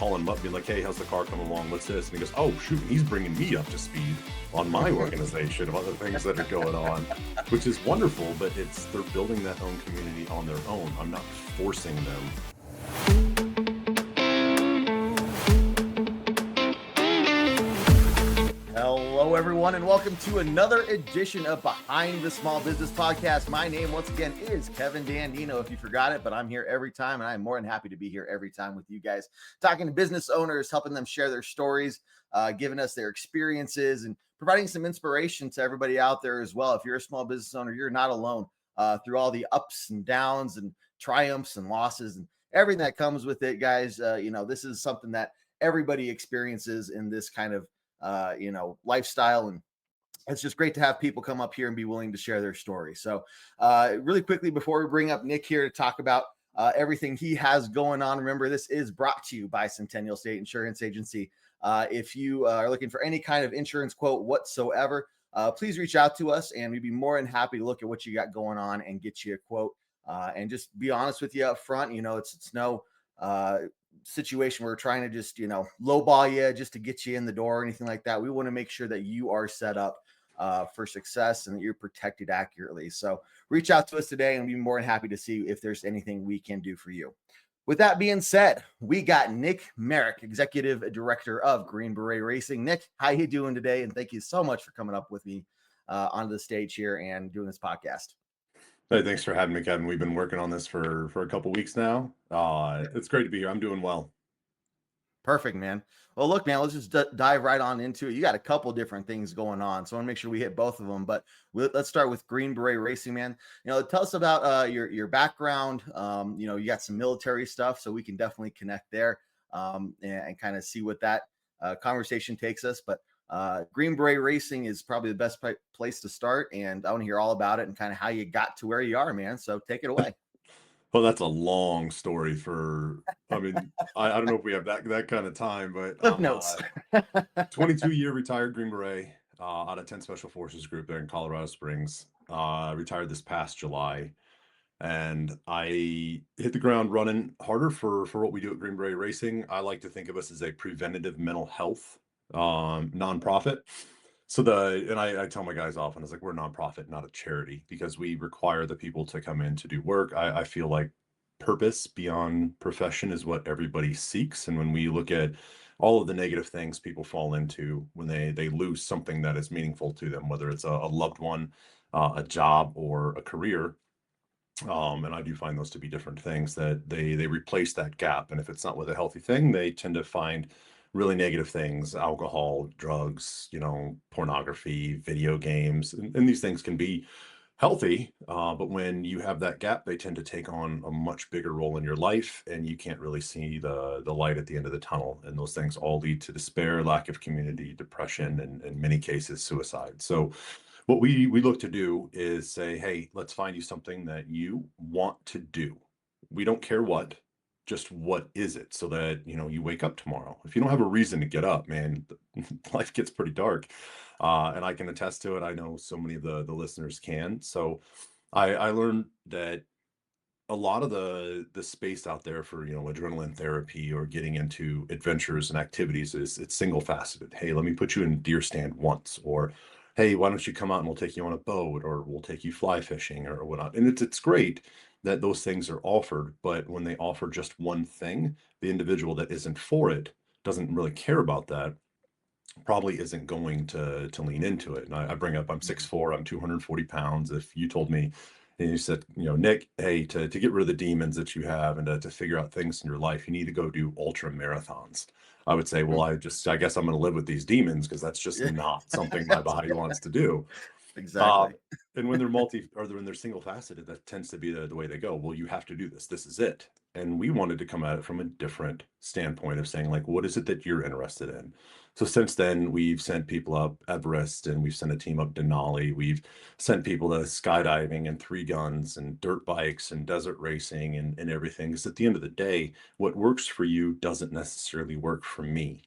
calling him up, being like, hey, how's the car coming along? What's this? And he goes, oh, shoot, he's bringing me up to speed on my organization of other things that are going on, which is wonderful, but they're building that own community on their own. I'm not forcing them. Hello, everyone, and welcome to another edition of Behind the Small Business Podcast. My name, once again, is Kevin Dandino, if you forgot it, but I'm here every time, and I'm more than happy to be here every time with you guys, talking to business owners, helping them share their stories, giving us their experiences, and providing some inspiration to everybody out there as well. If you're a small business owner, you're not alone through all the ups and downs and triumphs and losses and everything that comes with it, guys. This is something that everybody experiences in this kind of lifestyle. And it's just great to have people come up here and be willing to share their story. So really quickly, before we bring up Nick here to talk about everything he has going on, remember, this is brought to you by Centennial State Insurance Agency. If you are looking for any kind of insurance quote whatsoever, please reach out to us and we'd be more than happy to look at what you got going on and get you a quote. And just be honest with you up front. It's no situation where we're trying to just lowball you just to get you in the door or anything like that. We want to make sure that you are set up for success and that you're protected accurately. So reach out to us today and we'll be more than happy to see if there's anything we can do for you. With that being said, we got Nick Merrick, Executive Director of Green Beret Racing. Nick, how you doing today? And thank you so much for coming up with me onto the stage here and doing this podcast. Hey, thanks for having me, Kevin. We've been working on this for a couple weeks now. It's great to be here. I'm doing well. Perfect, man. Well, look, man, let's just dive right on into it. You got a couple different things going on, so I want to make sure we hit both of them. But let's start with Green Beret Racing, man. Tell us about your background. You got some military stuff, so we can definitely connect there and kind of see what that conversation takes us. But Green Beret Racing is probably the best place to start, and I want to hear all about it and kind of how you got to where you are, man. So take it away. Well, that's a long story I don't know if we have that kind of time, but Notes. 22-year retired Green Beret out of 10 Special Forces Group there in Colorado Springs. Retired this past July, and I hit the ground running harder for what we do at Green Beret Racing. I like to think of us as a preventative mental health nonprofit. So I tell my guys often, it's like, we're a nonprofit, not a charity, because we require the people to come in to do work. I feel like purpose beyond profession is what everybody seeks. And when we look at all of the negative things people fall into when they lose something that is meaningful to them, whether it's a loved one, a job, or a career, and I do find those to be different things, that they replace that gap. And if it's not with a healthy thing, they tend to find really negative things: alcohol, drugs, pornography, video games, and these things can be healthy, but when you have that gap, they tend to take on a much bigger role in your life, and you can't really see the light at the end of the tunnel. And those things all lead to despair, lack of community, depression, and in many cases, suicide. So what we look to do is say, hey, let's find you something that you want to do. We don't care what, just what is it, so that you wake up tomorrow. If you don't have a reason to get up, man, life gets pretty dark, and I can attest to it. I know so many of the listeners can. So I learned that a lot of the space out there for adrenaline therapy or getting into adventures and activities it's single faceted. Hey, let me put you in a deer stand once, or hey, why don't you come out and we'll take you on a boat, or we'll take you fly fishing or whatnot. And it's great that those things are offered, but when they offer just one thing, the individual that isn't for it, doesn't really care about that, probably isn't going to lean into it. And I bring up, I'm 6'4", I'm 240 pounds. If you told me and you said, Nick, hey, to get rid of the demons that you have and to figure out things in your life, you need to go do ultra marathons, I would say, well, I guess I'm going to live with these demons, because that's just not something my body wants to do. Exactly. And when they're when they're single faceted, that tends to be the way they go. Well, you have to do this. This is it. And we wanted to come at it from a different standpoint of saying, like, what is it that you're interested in? So since then, we've sent people up Everest, and we've sent a team up Denali. We've sent people to skydiving and 3 guns and dirt bikes and desert racing and everything. Because at the end of the day, what works for you doesn't necessarily work for me.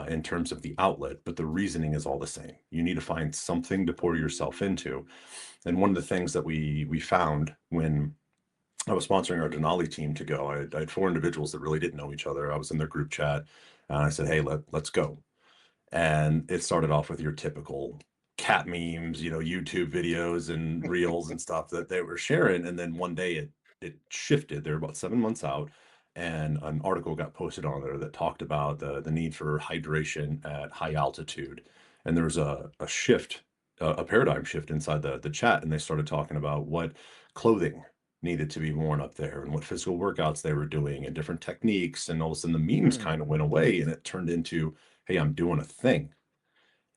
In terms of the outlet, but the reasoning is all the same. You need to find something to pour yourself into. And one of the things that we found when I was sponsoring our Denali team to go. I had four individuals that really didn't know each other. I was in their group chat, and I said, "Hey, let's go." And it started off with your typical cat memes, YouTube videos and reels and stuff that they were sharing. And then one day it shifted. They're about 7 months out, and an article got posted on there that talked about the need for hydration at high altitude. And there was a shift, a paradigm shift inside the chat, and they started talking about what clothing needed to be worn up there and what physical workouts they were doing and different techniques. And all of a sudden the memes Hmm. kind of went away and it turned into, hey, I'm doing a thing.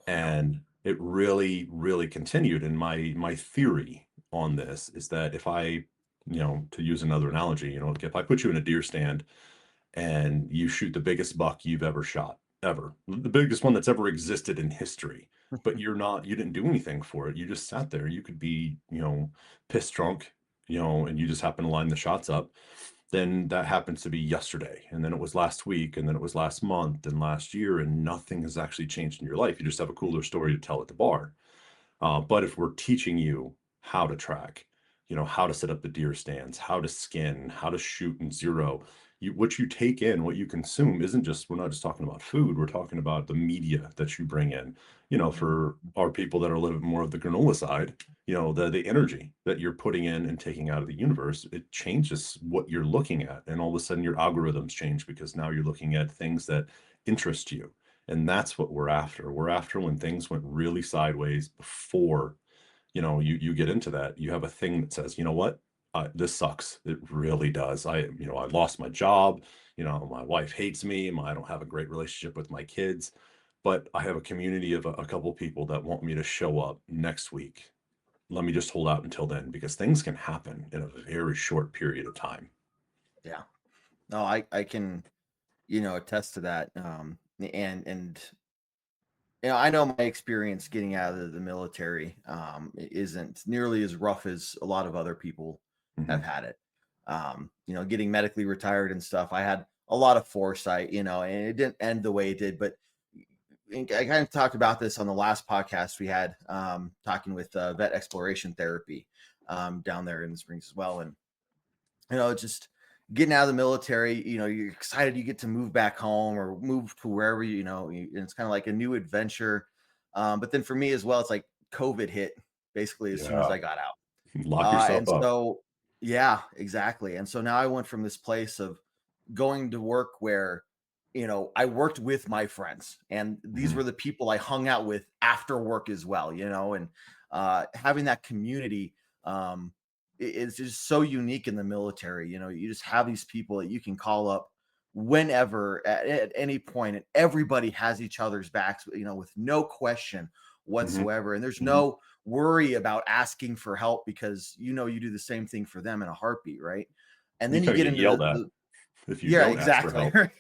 Wow. And it really, really continued. And my theory on this is that if I, to use another analogy, if I put you in a deer stand and you shoot the biggest buck you've ever shot, ever, the biggest one that's ever existed in history, but you didn't do anything for it. You just sat there. You could be, pissed drunk, and you just happen to line the shots up. Then that happens to be yesterday, and then it was last week, and then it was last month and last year, and nothing has actually changed in your life. You just have a cooler story to tell at the bar. But if we're teaching you how to track, how to set up the deer stands, how to skin, how to shoot and zero, what you take in, what you consume isn't just, we're not just talking about food, we're talking about the media that you bring in, for Mhm. our people that are a little bit more of the granola side, the energy that you're putting in and taking out of the universe, it changes what you're looking at. And all of a sudden your algorithms change because now you're looking at things that interest you, and that's what we're after. We're after when things went really sideways before, you get into that. You have a thing that says, you know what? This sucks. It really does. I lost my job. My wife hates me. I don't have a great relationship with my kids, but I have a community of a couple people that want me to show up next week. Let me just hold out until then because things can happen in a very short period of time. Yeah. No, I can, attest to that. And I know my experience getting out of the military isn't nearly as rough as a lot of other people have Hmm. had it. Getting medically retired and stuff. I had a lot of foresight, and it didn't end the way it did. But I kind of talked about this on the last podcast we had, talking with vet exploration therapy down there in the Springs as well. And just getting out of the military, you're excited you get to move back home or move to wherever, and it's kind of like a new adventure. But then for me as well, it's like COVID hit basically as soon as Yeah. I got out. Lock yourself And up. so, yeah, exactly. And so now I went from this place of going to work where, I worked with my friends and these Hmm. were the people I hung out with after work as well, and having that community is just so unique in the military. You just have these people that you can call up whenever at any point, and everybody has each other's backs, with no question Hmm. whatsoever. And there's Hmm. no worry about asking for help because you do the same thing for them in a heartbeat, right? And You then you kind of get get into yelled at the if you yeah, don't ask for exactly. help.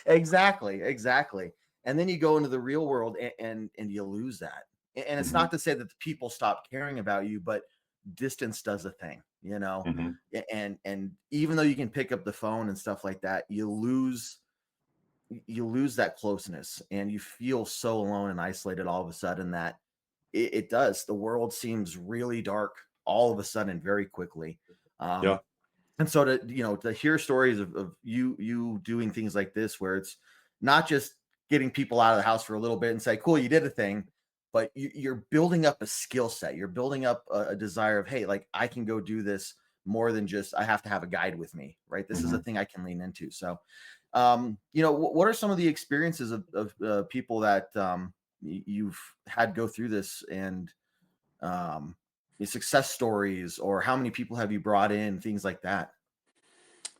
Exactly. And then you go into the real world and you lose that. And it's Hmm. not to say that the people stop caring about you, but distance does a thing, Hmm. And even though you can pick up the phone and stuff like that, you lose that closeness and you feel so alone and isolated all of a sudden that it does. The world seems really dark all of a sudden very quickly. Yeah. Um, and so to hear stories of you doing things like this where it's not just getting people out of the house for a little bit and say, cool, you did a thing, but you're building up a skill set. You're building up a desire of, hey, like I can go do this more than just I have to have a guide with me, right? This is a Mhm. thing I can lean into. So, what are some of the experiences of people that you've had go through this and um, your success stories, or how many people have you brought in, things like that?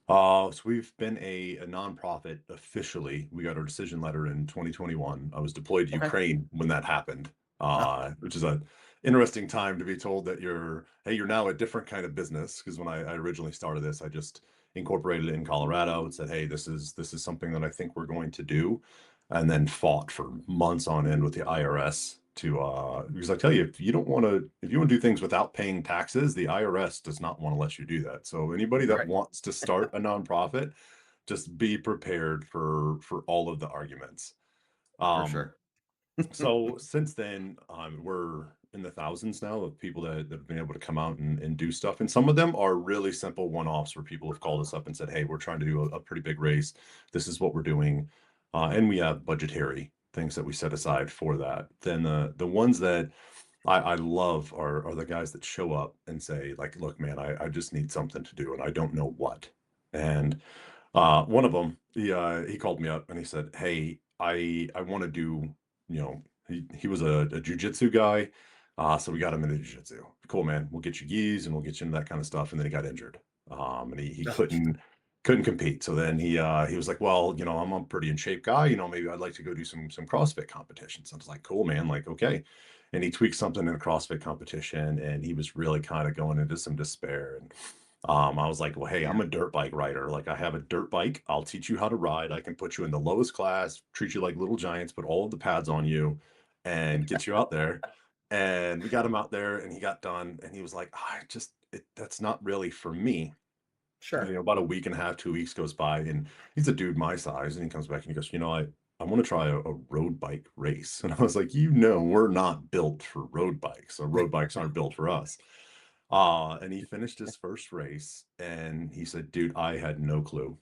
So we've been a nonprofit officially. We got our decision letter in 2021. I was deployed to Okay. Ukraine when that happened, Oh, which is an interesting time to be told that you're now a different kind of business. Because when I originally started this, I just incorporated it in Colorado and said, hey, this is something that I think we're going to do, and then fought for months on end with the IRS to because I tell you, if you want to do things without paying taxes, the IRS does not want to let you do that. So anybody that right. wants to start a nonprofit, just be prepared for all of the arguments. For Um, sure. so since then, we're in the thousands now of people that have been able to come out and do stuff. And some of them are really simple one-offs where people have called us up and said, hey, we're trying to do a pretty big race. This is what we're doing. And we have budgetary things that we set aside for that. Then the ones that I love are the guys that show up and say, like, look, man, I just need something to do and I don't know what. And one of them, he called me up and he said, "Hey, I want to do, he was a jujitsu guy, so we got him into jujitsu. Cool, man. We'll get you gis and we'll get you into that kind of stuff." And then he got injured, and he couldn't compete. So then he was like, "Well, I'm a pretty in shape guy. Maybe I'd like to go do some CrossFit competitions." I was like, "Cool, man. Like, okay." And he tweaked something in a CrossFit competition, and he was really kind of going into some despair. And I was like, well, hey, I'm Yeah, a dirt bike rider. Like, I have a dirt bike. I'll teach you how to ride. I can put you in the lowest class, treat you like little giants, put all of the pads on you and get you out there. And we got him out there and he got done. And he was like, that's not really for me. And, sure. about a week and a half, 2 weeks goes by, and he's a dude my size. And he comes back and he goes, I want to try a road bike race. And I was like, we're not built for road bikes. So road bikes aren't built for us. And he finished his first race and he said, dude, I had no clue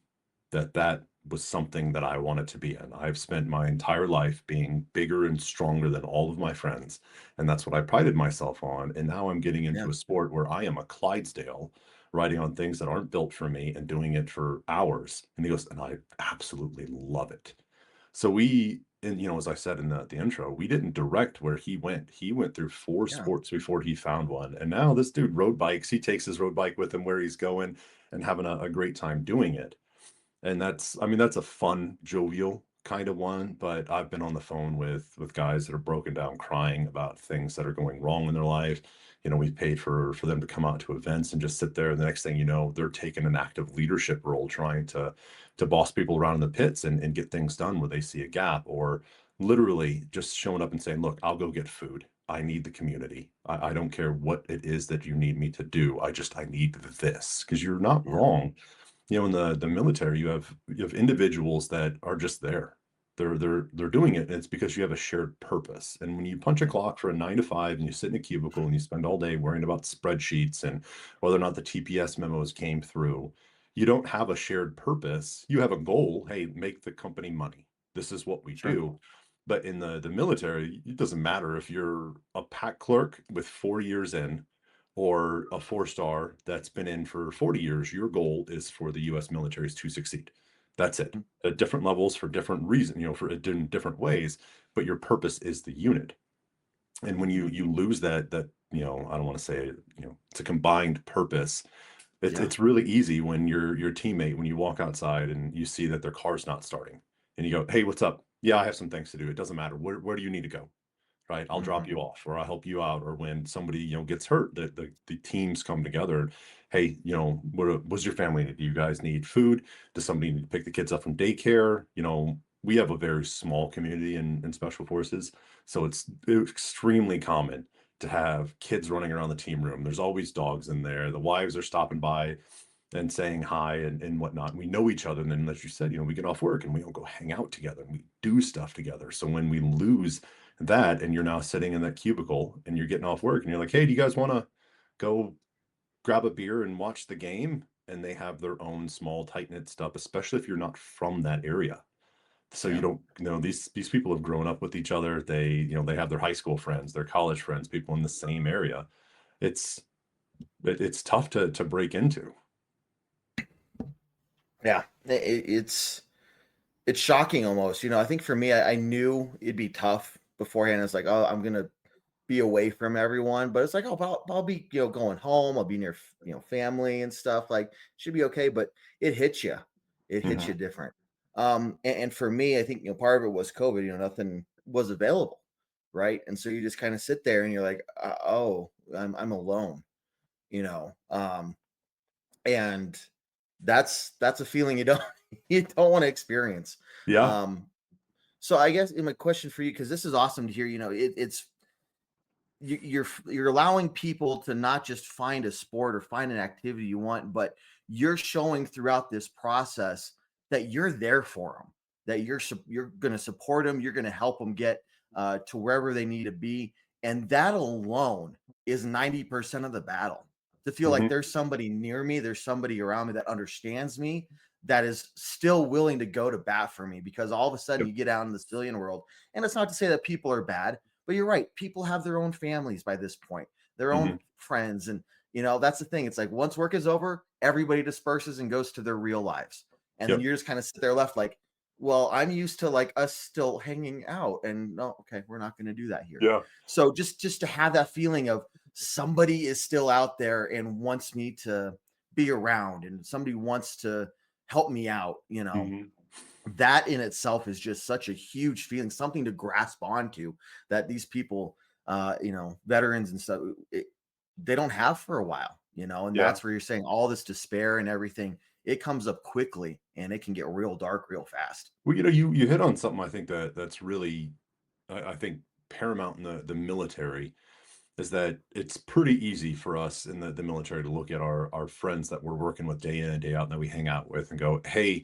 that was something that I wanted to be in. I've spent my entire life being bigger and stronger than all of my friends. And that's what I prided myself on. And now I'm getting Yeah, into a sport where I am a Clydesdale riding on things that aren't built for me and doing it for hours. And he goes, and I absolutely love it. So and as I said in the intro, we didn't direct where he went. He went through four yeah, sports before he found one. And now this dude road bikes. He takes his road bike with him where he's going and having a great time doing it. And that's a fun, jovial kind of one, but I've been on the phone with guys that are broken down crying about things that are going wrong in their life. We've paid for them to come out to events and just sit there. And the next thing you know, they're taking an active leadership role trying to boss people around in the pits and get things done where they see a gap, or literally just showing up and saying, look, I'll go get food. I need the community. I don't care what it is that you need me to do. I need this, because you're not yeah, wrong. In the military, you have individuals that are just there. They're doing it, and it's because you have a shared purpose. And when you punch a yeah, clock for a 9 to 5 and you sit in a cubicle and you spend all day worrying about spreadsheets and whether or not the TPS memos came through, you don't have a shared purpose. You have a goal. Hey, make the company money. This is what we sure. do. But in the military, it doesn't matter if you're a pack clerk with 4 years in or a four-star that's been in for 40 years. Your goal is for the US militaries to succeed. That's it. Mm, At different levels for different reasons, for in different ways, but your purpose is the unit. And when you lose that, I don't want to say it, it's a combined purpose. yeah, It's really easy when your teammate, when you walk outside and you see that their car's not starting and you go, hey, what's up? Yeah, I have some things to do. It doesn't matter. Where do you need to go? Right? I'll drop mhm, you off or I'll help you out. Or when somebody, gets hurt, the teams come together. Hey, what was your family need? Do you guys need food? Does somebody need to pick the kids up from daycare? We have a very small community in special forces. So it's extremely common to have kids running around the team room. There's always dogs in there. The wives are stopping by and saying hi and whatnot. We know each other. And then, as you said, we get off work and we all go hang out together and we do stuff together. So when we lose that and you're now sitting in that cubicle and you're getting off work and you're like, hey, do you guys want to go grab a beer and watch the game? And they have their own small, tight knit stuff, especially if you're not from that area. So you yeah. don't, these people have grown up with each other. They have their high school friends, their college friends, people in the same area. It's it's tough to break into. Yeah, it's shocking almost. I think for me, I knew it'd be tough beforehand. It's like, oh, I'm gonna be away from everyone, but it's like, oh, I'll be going home. I'll be near family and stuff. Like, should be okay. But it hits you. It hits you Mhm. different. And for me, I think part of it was COVID. Nothing was available, right? And so you just kind of sit there and you're like, oh, I'm alone. You know, um, and that's a feeling you don't you don't want to experience. Yeah. Um, so I guess my question for you, because this is awesome to hear, it's you're allowing people to not just find a sport or find an activity you want, but you're showing throughout this process that you're there for them, that you're going to support them, you're going to help them get to wherever they need to be, And that alone is 90% of the battle. To feel like Mhm. there's somebody near me, there's somebody around me that understands me, that is still willing to go to bat for me, because all of a sudden Yep. you get out in the civilian world. And it's not to say that people are bad, but you're right. People have their own families by this point, their own Mhm. friends. And, that's the thing. It's like once work is over, everybody disperses and goes to their real lives. And then Yep. you're just kind of sit there left like, well, I'm used to like us still hanging out. And no, okay, we're not going to do that here. Yeah. So just to have that feeling of somebody is still out there and wants me to be around, and somebody wants to help me out, Mhm. that in itself is just such a huge feeling, something to grasp onto, that these people, veterans and stuff, they don't have for a while, and Yeah. that's where you're saying all this despair and everything, it comes up quickly and it can get real dark real fast. Well, you hit on something I think that's really I think paramount in the military is that it's pretty easy for us in the military to look at our friends that we're working with day in and day out and that we hang out with and go, hey,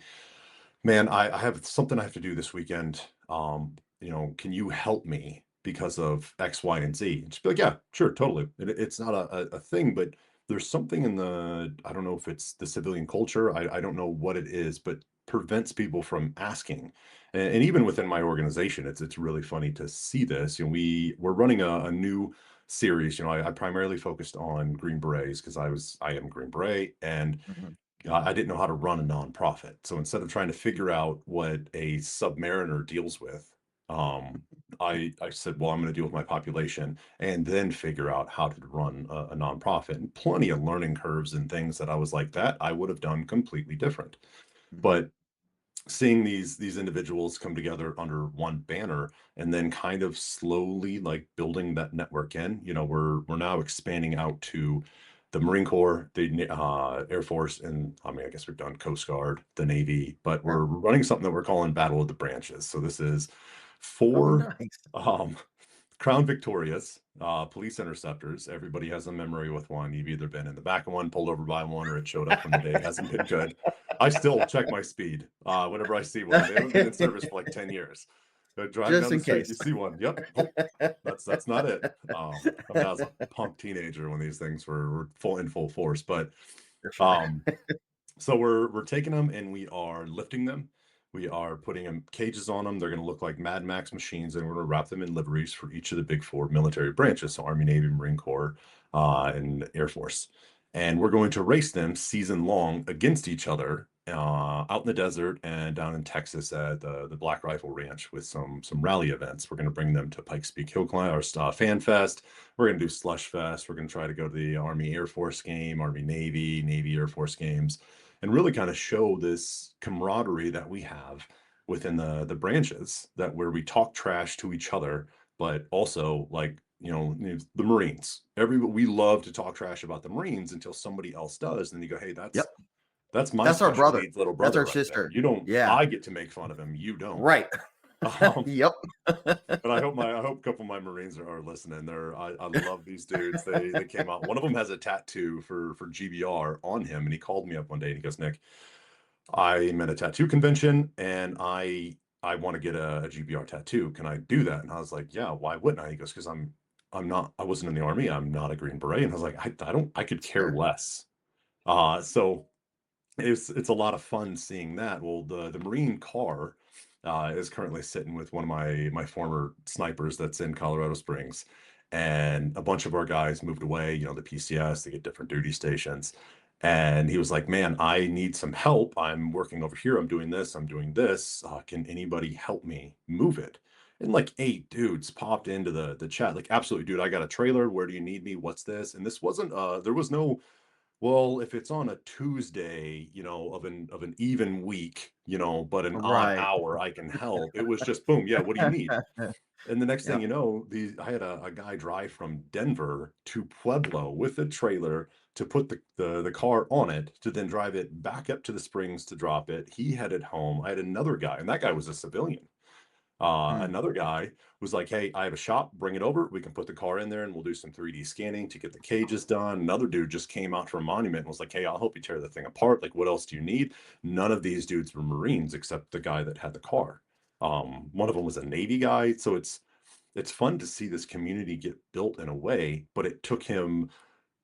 man, I have something I have to do this weekend. Can you help me because of X, Y, and Z? And just be like, yeah, sure, totally. It's not a thing, but there's something in I don't know if it's the civilian culture. I don't know what it is, but prevents people from asking. And even within my organization, it's really funny to see this. We're running a new series. I primarily focused on Green Berets because I am Green Beret, and Mhm. I didn't know how to run a nonprofit. So instead of trying to figure out what a submariner deals with, I said, well, I'm going to deal with my population and then figure out how to run a nonprofit. And plenty of learning curves and things that I was like, that I would have done completely different. Mhm. But seeing these individuals come together under one banner and then kind of slowly like building that network in, we're now expanding out to the Marine Corps, the Air Force, and I mean, I guess we've done Coast Guard, the Navy, but Yeah. we're running something that we're calling Battle of the Branches. So this is Oh, four nice. um, Crown Victorias, police interceptors. Everybody has a memory with one. You've either been in the back of one, pulled over by one, or it showed up from the day. It hasn't been good. I still check my speed whenever I see one, and they haven't been in service for like 10 years. Driving Just down the in street, case. you see one. Yep. Oh, that's not it. I mean, I was a punk teenager when these things were in full force, but For sure. um, so we're taking them and we are lifting them. We are putting them cages on them. They're going to look like Mad Max machines, and we're going to wrap them in liveries for each of the big four military branches: so Army, Navy, Marine Corps, and Air Force. And we're going to race them season long against each other out in the desert and down in Texas at the Black Rifle Ranch with some rally events. We're going to bring them to Pikes Peak Hill Climb or Fan Fest. We're going to do Slush Fest. We're going to try to go to the Army Air Force game, Army Navy Air Force games, and really kind of show this camaraderie that we have within the branches, that where we talk trash to each other, but also like the Marines. We love to talk trash about the Marines until somebody else does, and you go, hey, Yep. that's my That's our special brother. needs little That's brother our right there. sister. You don't. Yeah. I get to make fun of him. You don't. Right. Um, Yep. but I hope a couple of my Marines are listening. I love these dudes. They came out. One of them has a tattoo for GBR on him, and he called me up one day and he goes, Nick, I'm at a tattoo convention and I want to get a GBR tattoo. Can I do that? And I was like, yeah, why wouldn't I? He goes, because I'm not, I wasn't in the army. I'm not a Green Beret. And I was like, I could care Fair. less. So it's a lot of fun seeing that. Well, the Marine car is currently sitting with one of my former snipers that's in Colorado Springs, and a bunch of our guys moved away. The PCS, they get different duty stations, and he was like, "Man, I need some help. I'm working over here. I'm doing this. I'm doing this. Can anybody help me move it?" And like 8 dudes popped into the chat, like, "Absolutely, dude. I got a trailer. Where do you need me? What's this?" And this wasn't. There was no, well, if it's on a Tuesday, of an even week, but an odd Right. hour, I can help. It was just boom, yeah, what do you need? And the next thing Yep. you know, I had a guy drive from Denver to Pueblo with a trailer to put the car on it, to then drive it back up to the Springs to drop it. He headed home. I had another guy, and that guy was a civilian. Mm. Another guy was like, "Hey, I have a shop. Bring it over. We can put the car in there, and we'll do some 3D scanning to get the cages done." Another dude just came out from Monument and was like, "Hey, I'll help you tear the thing apart. Like, what else do you need?" None of these dudes were Marines except the guy that had the car. One of them was a Navy guy, so it's fun to see this community get built in a way, but it took him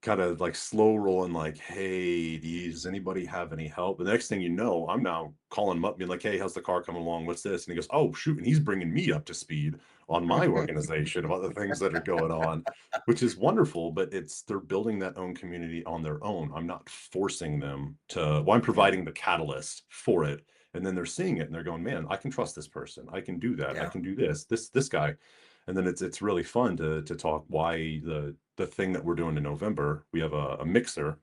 kind of like slow rolling, like, hey, does anybody have any help? The next thing you know, I'm now calling him up, being like, hey, how's the car coming along? What's this? And he goes, oh, shoot. And he's bringing me up to speed on my organization about the things that are going on, which is wonderful. But they're building that own community on their own. I'm not forcing them to, well, I'm Yeah. providing the catalyst for it. And then they're seeing it and they're going, man, I can trust this person. I can do that. I Yeah. can do this guy. And then it's really fun to talk why the thing that we're doing in November, we have a mixer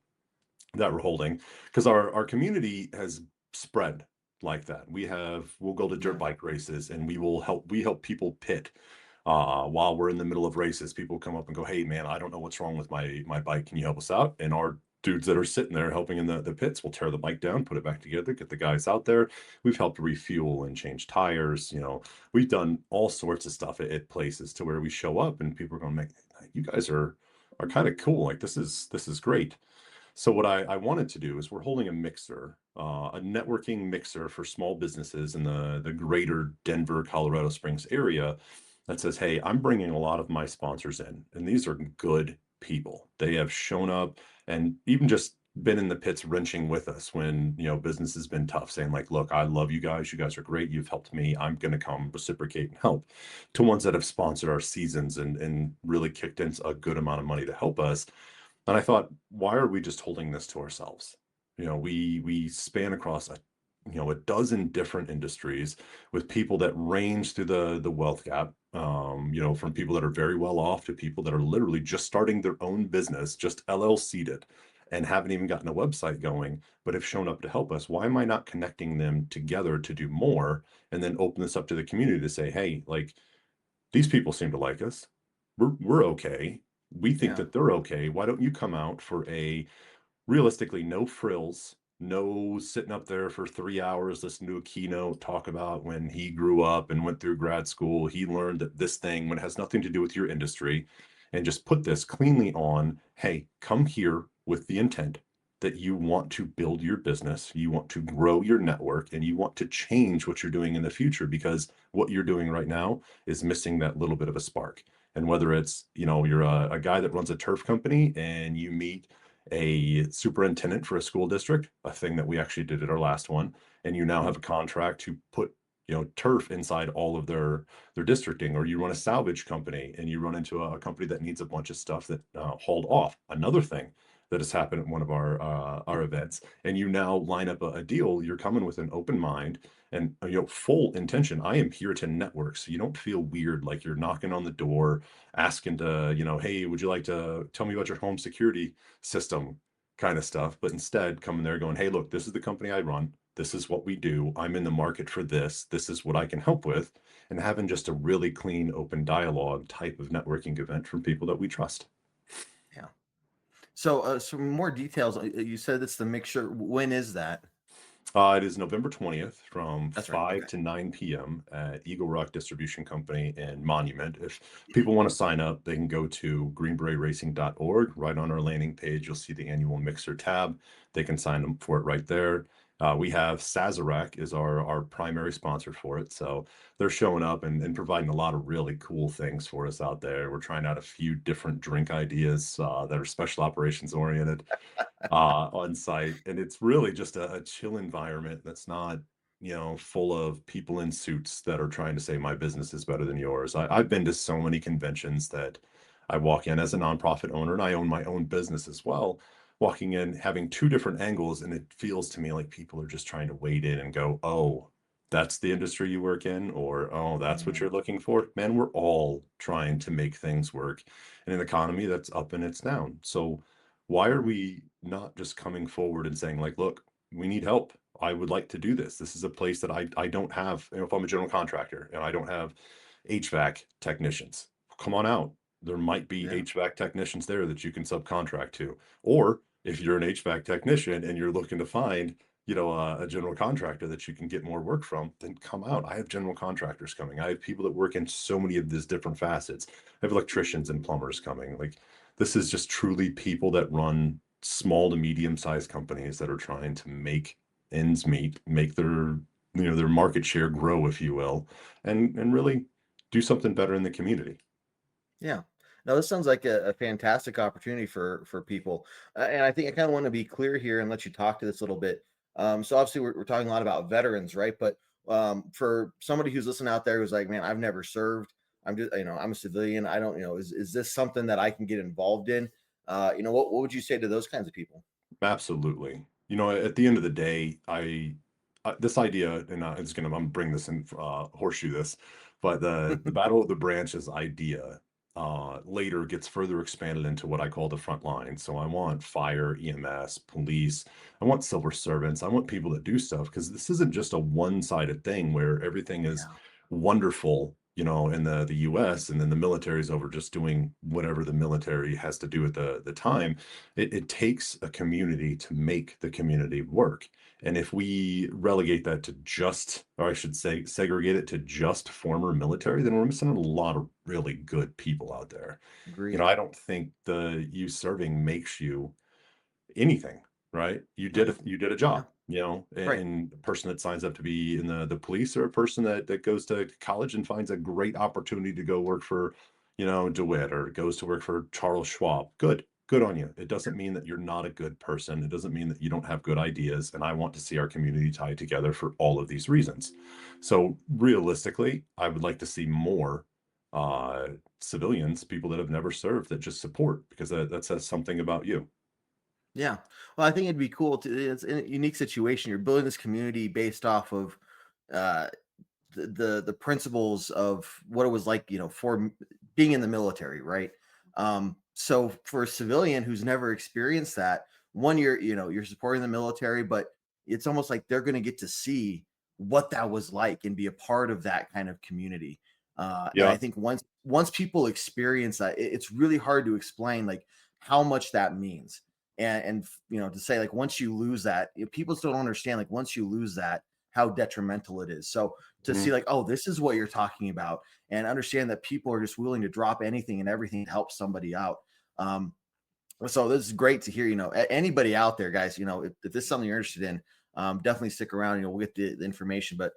that we're holding because our community has spread like that. We'll go to dirt Yeah. bike races and we help people pit while we're in the middle of races. People come up and go, hey man, I don't know what's wrong with my bike. Can you help us out? And our dudes that are sitting there helping in the pits will tear the bike down, put it back together, get the guys out there. We've helped refuel and change tires. We've done all sorts of stuff at places to where we show up and people are going, man, you guys are kind of cool. Like this is great. So what I wanted to do is we're holding a mixer, a networking mixer for small businesses in the greater Denver, Colorado Springs area that says, hey, I'm bringing a lot of my sponsors in, and these are good people. They have shown up and even just been in the pits wrenching with us when business has been tough, saying like, look, I love you guys. You guys are great. You've helped me. I'm going to come reciprocate and help. To ones that have sponsored our seasons and really kicked in a good amount of money to help us. And I thought, why are we just holding this to ourselves? We span across a dozen different industries with people that range through the wealth gap. From people that are very well off to people that are literally just starting their own business, just LLC'd it, and haven't even gotten a website going, but have shown up to help us. Why am I not connecting them together to do more and then open this up to the community to say, hey, like these people seem to like us. We're okay. We think Yeah. that they're okay. Why don't you come out for a realistically no frills, no sitting up there for 3 hours listening to a keynote talk about when he grew up and went through grad school, he learned that this thing when it has nothing to do with your industry, and just put this cleanly on, hey, come here with the intent that you want to build your business, you want to grow your network, and you want to change what you're doing in the future because what you're doing right now is missing that little bit of a spark. And whether it's, you're a guy that runs a turf company and you meet a superintendent for a school district, a thing that we actually did at our last one, and you now Hmm. have a contract to put turf inside all of their districting, or you run a salvage company and you run into a company that needs a bunch of stuff that hauled off. Another thing that has happened at one of our events, and you now line up a deal. You're coming with an open mind and full intention. I am here to network, so you don't feel weird like you're knocking on the door asking to hey, would you like to tell me about your home security system kind of stuff, but instead coming there going, hey, look, this is the company I run. This is what we do. I'm in the market for this. This is what I can help with. And having just a really clean, open dialogue type of networking event from people that we trust. Yeah. So, some more details. You said it's the mixture. When is that? It is November 20th from That's right. 5 Okay. to 9 p.m. at Eagle Rock Distribution Company in Monument. If people want to sign up, they can go to greenberetracing.org. Right on our landing page, you'll see the annual mixer tab. They can sign up for it right there. We have Sazerac is our primary sponsor for it. So they're showing up and providing a lot of really cool things for us out there. We're trying out a few different drink ideas that are special operations oriented on site. And it's really just a chill environment that's not, full of people in suits that are trying to say my business is better than yours. I've been to so many conventions that I walk in as a nonprofit owner and I own my own business as well. Walking in, having two different angles, and it feels to me like people are just trying to wade in and go, oh, that's the industry you work in, or oh, that's what Mm, you're looking for. Man, we're all trying to make things work in an economy that's up and it's down. So why are we not just coming forward and saying like, look, we need help. I would like to do this. This is a place that I don't have, if I'm a general contractor and I don't have HVAC technicians, come on out. There might be yeah. HVAC technicians there that you can subcontract to. Or if you're an HVAC technician and you're looking to find, a general contractor that you can get more work from, then come out. I have general contractors coming. I have people that work in so many of these different facets. I have electricians and plumbers coming. Like this is just truly people that run small to medium sized companies that are trying to make ends meet, make their market share grow, if you will, and really do something better in the community. Yeah. No, this sounds like a fantastic opportunity for people, and I think I kind of want to be clear here and let you talk to this a little bit. So obviously we're talking a lot about veterans, right? But for somebody who's listening out there who's like, man, I've never served. I'm just, I'm a civilian. I don't, is this something that I can get involved in? What would you say to those kinds of people? Absolutely. At the end of the day, this idea, and I'm gonna bring this in, horseshoe this, but the battle of the branches idea later gets further expanded into what I call the front line. So I want fire, EMS, police. I want civil servants. I want people that do stuff because this isn't just a one-sided thing where everything is Yeah, wonderful. In the U.S. and then the military is over just doing whatever the military has to do at the time. It takes a community to make the community work. And if we relegate that to just, or I should say, segregate it to just former military, then we're missing a lot of really good people out there. agreed. I don't think the you serving makes you anything, right? You did a Yeah, job, right. and the person that signs up to be in the police or a person that goes to college and finds a great opportunity to go work for, DeWitt or goes to work for Charles Schwab. Good on you. It doesn't mean that you're not a good person. It doesn't mean that you don't have good ideas. And I want to see our community tied together for all of these reasons. So realistically, I would like to see more uh civilians, people that have never served that just support because that says something about you. Yeah. Well, I think it'd be cool to it's in a unique situation. You're building this community based off of uh the principles of what it was like, being in the military, right? So for a civilian who's never experienced that, one you're supporting the military, but it's almost like they're going to get to see what that was like and be a part of that kind of community. And I Yeah. think once people experience that, it's really hard to explain like how much that means. And to say like once you lose that, people still don't understand like once you lose that, how detrimental it is. So to see Mhm. like, oh, this is what you're talking about, and understand that people are just willing to drop anything and everything to help somebody out. Um, so this is great to hear. Anybody out there, guys, if this is something you're interested in, definitely stick around. We'll get the information, but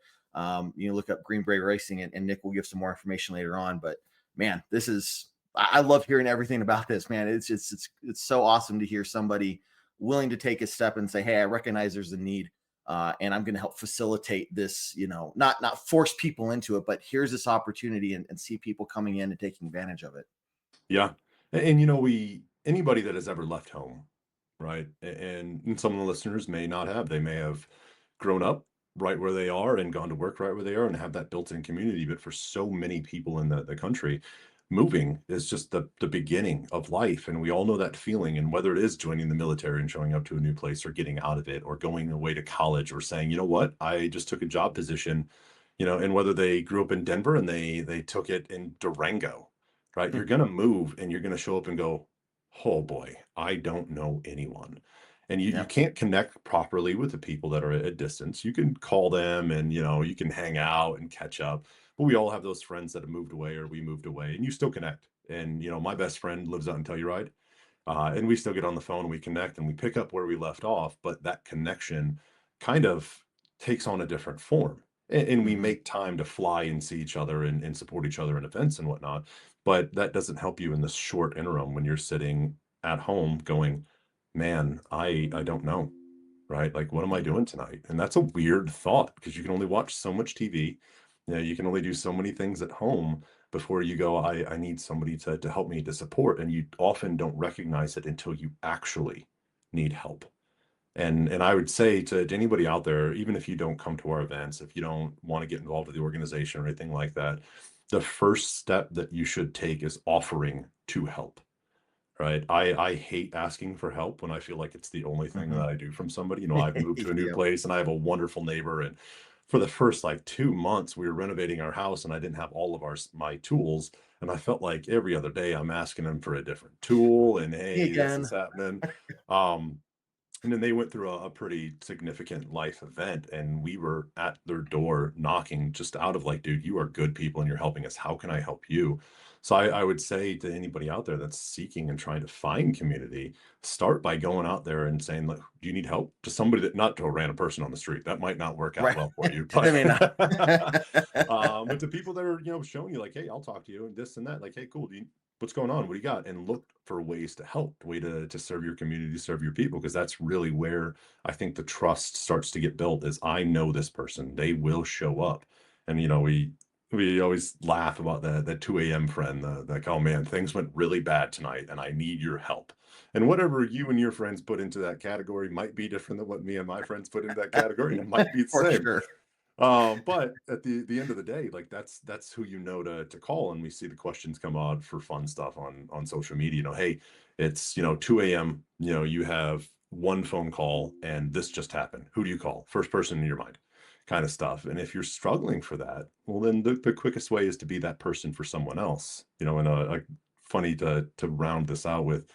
look up Green Beret Racing, and Nick will give some more information later on. But man, this is I love hearing everything about this, man. It's so awesome to hear somebody willing to take a step and say, hey, I recognize there's a need. And I'm going to help facilitate this, not force people into it, but here's this opportunity, and see people coming in and taking advantage of it. Yeah. And we anybody that has ever left home, right? And some of the listeners may not have. They may have grown up right where they are and gone to work right where they are and have that built-in community. But for so many people in the country, moving is just the beginning of life. And we all know that feeling. And whether it is joining the military and showing up to a new place or getting out of it or going away to college or saying, you know what, I just took a job position, and whether they grew up in Denver and they took it in Durango, right? You're gonna move and you're gonna show up and go, "Oh boy, I don't know anyone." And you Yeah. can't connect properly with the people that are at a distance. You can call them and you can hang out and catch up. But we all have those friends that have moved away or we moved away and you still connect. And my best friend lives out in Telluride. And we still get on the phone, we connect, and we pick up where we left off. But that connection kind of takes on a different form. And we Hmm. make time to fly and see each other and support each other in events and whatnot. But that doesn't help you in this short interim when you're sitting at home going, man, I don't know. Right? Like, what am I Yeah. doing tonight? And that's a weird thought because you can only watch so much TV. You can only do so many things at home before you go, I need somebody to help me to support. And you often don't recognize it until you actually need help. And I would say to anybody out there, even if you don't come to our events, if you don't want to get involved with the organization or anything like that, the first step that you should take is offering to help. Right. I hate asking for help when I feel like it's the only thing that Hmm. I do from somebody. I've moved to a new Yeah. place and I have a wonderful neighbor. And for the first like 2 months, we were renovating our house and I didn't have all of my tools. And I felt like every other day I'm asking him for a different tool and Me hey, this is again. happening. Um, And then they went through a pretty significant life event, and we were at their door knocking just out of like, dude, you are good people and you're helping us. How can I help you? So I would say to anybody out there that's seeking and trying to find community, start by going out there and saying, like, do you need help? To somebody that not to a random person on the street. That might not work out Right. well for you. I But mean, but to people that are, showing you like, hey, I'll talk to you and this and that, like, hey, cool. What's going on? What do you got? And look for ways to help, way to serve your community, serve your people, because that's really where I think the trust starts to get built is I know this person, they will show up. And we always laugh about the 2 a.m. friend, the like, oh man, things went really bad tonight and I need your help. And whatever you and your friends put into that category might be different than what me and my friends put into that category, and it might be the for same. sure. But at the end of the day, like that's who to call. And we see the questions come out for fun stuff on social media. Hey, it's 2 a.m. You have one phone call and this just happened. Who do you call? First person in your mind, kind of stuff. And if you're struggling for that, well, then the quickest way is to be that person for someone else. And funny to round this out with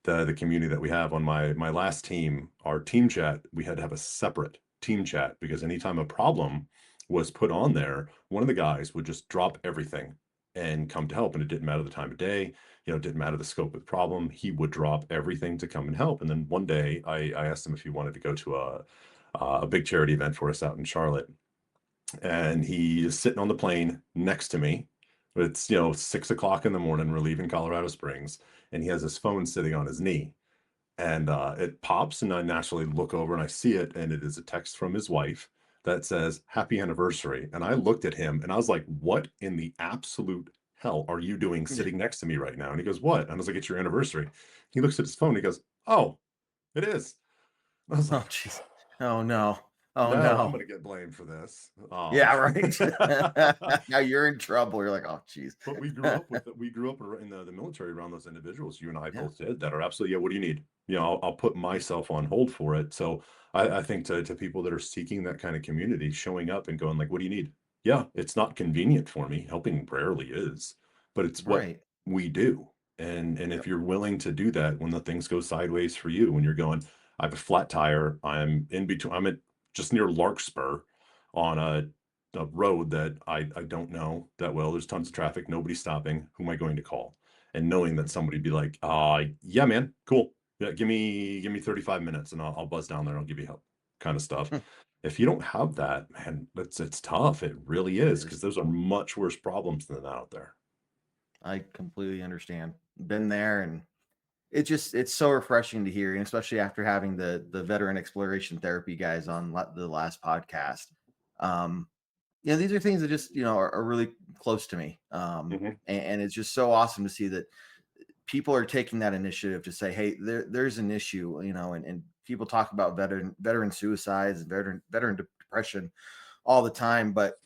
the community that we have on my last team, our team chat, we had to have a separate team chat because anytime a problem was put on there, one of the guys would just drop everything and come to help. And it didn't matter the time of day, it didn't matter the scope of the problem. He would drop everything to come and help. And then one day I asked him if he wanted to go to a big charity event for us out in Charlotte. And he is sitting on the plane next to me. It's 6 o'clock in the morning. We're leaving Colorado Springs, and he has his phone sitting on his knee. And it pops, and I naturally look over and I see it, and it is a text from his wife that says, "Happy anniversary." And I looked at him and I was like, "What in the absolute hell are you doing Yeah. sitting next to me right now?" And he goes, "What?" And I was like, "It's your anniversary." He looks at his phone, he goes, "Oh, it is." I was Oh, like, jeez. Oh, no. Oh, now I'm no. gonna get blamed for this. Yeah, right. Now you're in trouble. You're like, "Oh, jeez." But we grew up in the military around those individuals you and I Yeah, both did that are absolutely, yeah, what do you need? I'll put myself on hold for it. So I think to people that are seeking that kind of community, showing up and going like, what do you need? Yeah, it's not convenient for me. Helping rarely is, but it's what right. we do. And if Yep. you're willing to do that when the things go sideways for you, when you're going, I have a flat tire, I'm in between, I'm at just near Larkspur on a road that I don't know that well. There's tons of traffic, nobody's stopping. Who am I going to call? And knowing that somebody be like, yeah, man, cool. Yeah, give me 35 minutes and I'll buzz down there. I'll give you help," kind of stuff. Hmm. If you don't have that, man, it's tough. It really It is is. because those are much worse problems than that out there. I completely understand. Been there, and it's so refreshing to hear, and especially after having the veteran exploration therapy guys on the last podcast. Um, these are things that just are really close to me, Hmm. and it's just so awesome to see that people are taking that initiative to say, hey, there's an issue, and people talk about veteran suicides and veteran depression all the time, but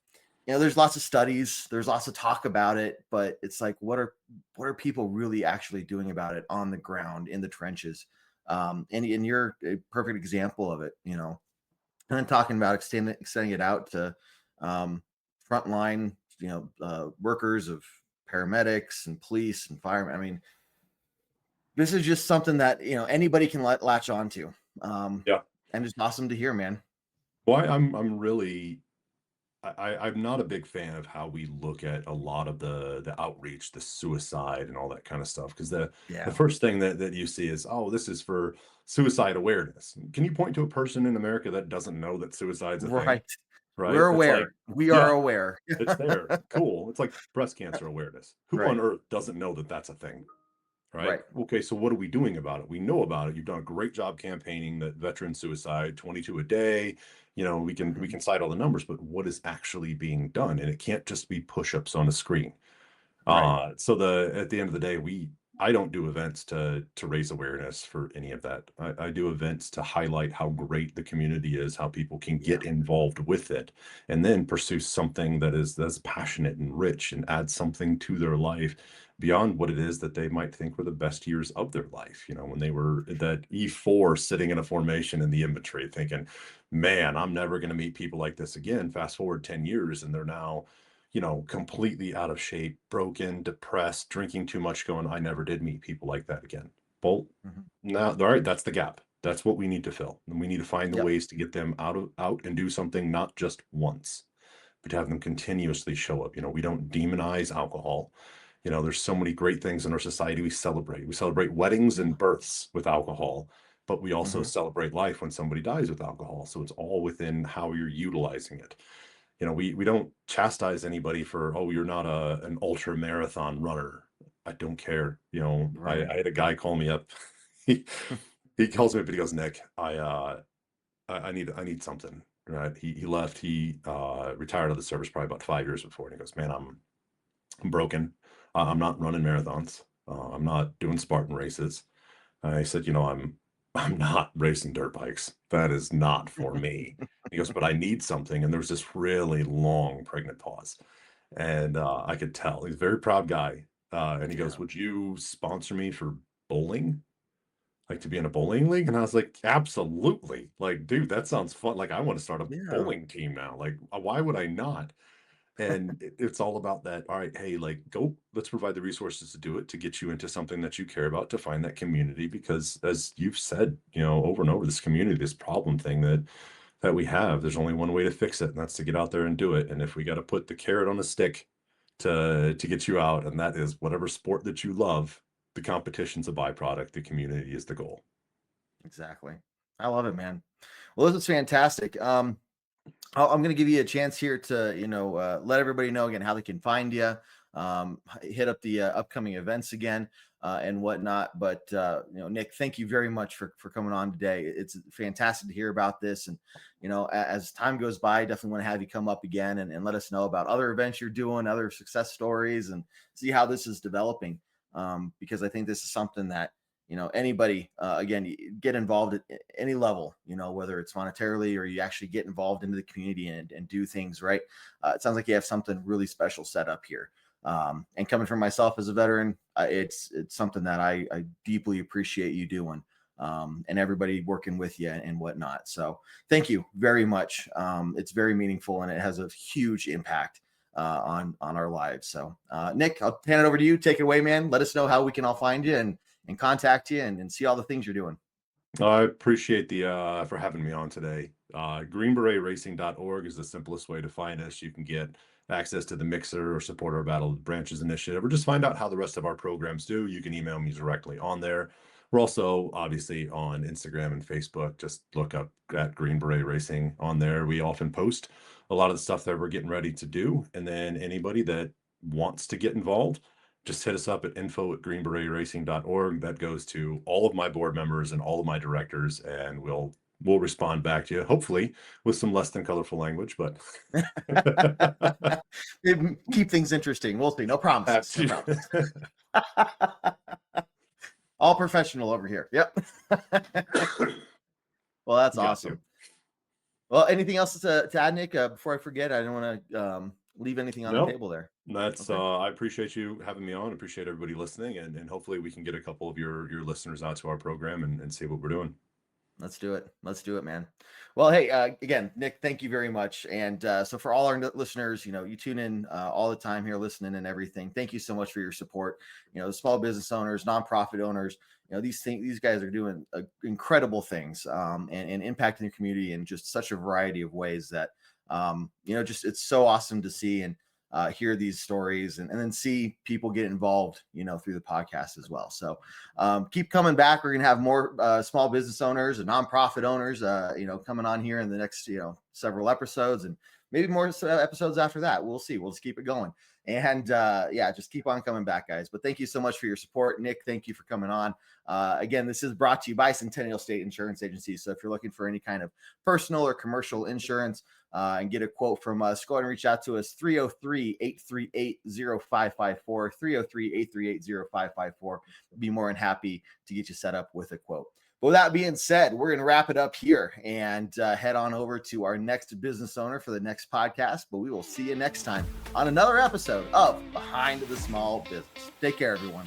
there's lots of studies, there's lots of talk about it, but it's like, what are people really actually doing about it on the ground in the trenches? And you're a perfect example of it, and then talking about extending it out to frontline, workers of paramedics and police and firemen. I mean, this is just something that anybody can latch onto, Yeah. and it's awesome to hear, man. Well, I'm really I'm not a big fan of how we look at a lot of the outreach, the suicide, and all that kind of stuff. Because the Yeah, first thing that you see is, oh, this is for suicide awareness. Can you point to a person in America that doesn't know that suicide's a thing? right. Right? We're It's like, aware. We are yeah, aware. it's there. Cool. It's like breast cancer awareness. Who Right. on earth doesn't know that that's a thing? Right. Right. Okay. So what are we doing about it? We know about it. You've done a great job campaigning that veteran suicide, 22 a day. We Mhm. can cite all the numbers, but what is actually being done? And it can't just be push-ups on a screen. Right. So at the end of the day, I don't do events to raise awareness for any of that. I do events to highlight how great the community is, how people can Yeah. get involved with it, and then pursue something that's passionate and rich and add something to their life beyond what it is that they might think were the best years of their life. When they were that E4 sitting in a formation in the infantry, thinking, "Man, I'm never going to meet people like this again." Fast forward 10 years, and they're now completely out of shape, broken, depressed, drinking too much, going, I never did meet people like that again. Well, Mhm. now, all right, that's the gap. That's what we need to fill. And we need to find the Yep. ways to get them out and do something not just once, but to have them continuously show up. We don't demonize alcohol. There's so many great things in our society we celebrate. We celebrate weddings Yeah. and births with alcohol, but we also Hmm. celebrate life when somebody dies with alcohol. So it's all within how you're utilizing it. We don't chastise anybody for, oh, you're not an ultra marathon runner. I don't care. I Right. had a guy call me up. He he calls me up and he goes, Nick, I need something. Right. He left. He retired out of the service probably about 5 years before. And he goes, man, I'm broken. I'm not running marathons. I'm not doing Spartan races. I said, I'm not racing dirt bikes. That is not for me. He goes, but I need something. And there was this really long pregnant pause. And I could tell he's a very proud guy. And he goes, Yeah. would you sponsor me for bowling? Like to be in a bowling league? And I was like, absolutely. Like, dude, that sounds fun. Like, I want to start a Yeah. bowling team now. Like, why would I not? And it's all about that. All right, hey, like, go, let's provide the resources to do it, to get you into something that you care about, to find that community. Because as you've said, over and over, this community, this problem thing that we have, there's only one way to fix it, and that's to get out there and do it. And if we got to put the carrot on the stick to get you out, and that is whatever sport that you love, the competition's a byproduct, the community is the goal. Exactly. I love it, man. Well, this is fantastic. I'm going to give you a chance here to, let everybody know again how they can find you, hit up the upcoming events again and whatnot. But, Nick, thank you very much for coming on today. It's fantastic to hear about this. And, as time goes by, I definitely want to have you come up again and let us know about other events you're doing, other success stories, and see how this is developing. Because I think this is something that, anybody, again, get involved at any level, whether it's monetarily or you actually get involved into the community and do things right. It sounds like you have something really special set up here. And coming from myself as a veteran, it's something that I deeply appreciate you doing, and everybody working with you and whatnot. So thank you very much. It's very meaningful and it has a huge impact on our lives. So Nick, I'll hand it over to you. Take it away, man. Let us know how we can all find you and contact you and see all the things you're doing. I appreciate the for having me on today. Greenberetracing.org is the simplest way to find us. You can get access to the mixer or support our Battle of the Branches initiative, or just find out how the rest of our programs do. You can email me directly on there. We're also obviously on Instagram and Facebook. Just look up at Green Beret Racing on there. We often post a lot of the stuff that we're getting ready to do. And then anybody that wants to get involved, just hit us up at info@greenberetracing.org. That goes to all of my board members and all of my directors, and we'll respond back to you, hopefully with some less than colorful language, but Keep things interesting. We'll see. No promises. No absolutely. promises. All professional over here. Yep. Well, that's Got to. awesome. Well, anything else to add, Nick? Before I forget, I don't want to leave anything on the No, table there. that's Okay. I appreciate you having me on. Appreciate everybody listening, and hopefully we can get a couple of your listeners out to our program and see what we're doing. Let's do it. Let's do it, man. Well, hey, again, Nick, thank you very much. And so for all our listeners, you tune in all the time here, listening and everything. Thank you so much for your support. The small business owners, nonprofit owners, these guys are doing incredible things and impacting the community in just such a variety of ways that, just it's so awesome to see and hear these stories and then see people get involved, through the podcast as well. So keep coming back. We're going to have more small business owners and nonprofit owners, coming on here in the next, several episodes and maybe more episodes after that. We'll see. We'll just keep it going. And yeah, just keep on coming back, guys. But thank you so much for your support. Nick, thank you for coming on. Again, this is brought to you by Centennial State Insurance Agency. So if you're looking for any kind of personal or commercial insurance, and get a quote from us, go ahead and reach out to us, 303-838-0554, 303-838-0554. Be more than happy to get you set up with a quote. But with that being said, we're going to wrap it up here and head on over to our next business owner for the next podcast. But we will see you next time on another episode of Behind the Small Business. Take care, everyone.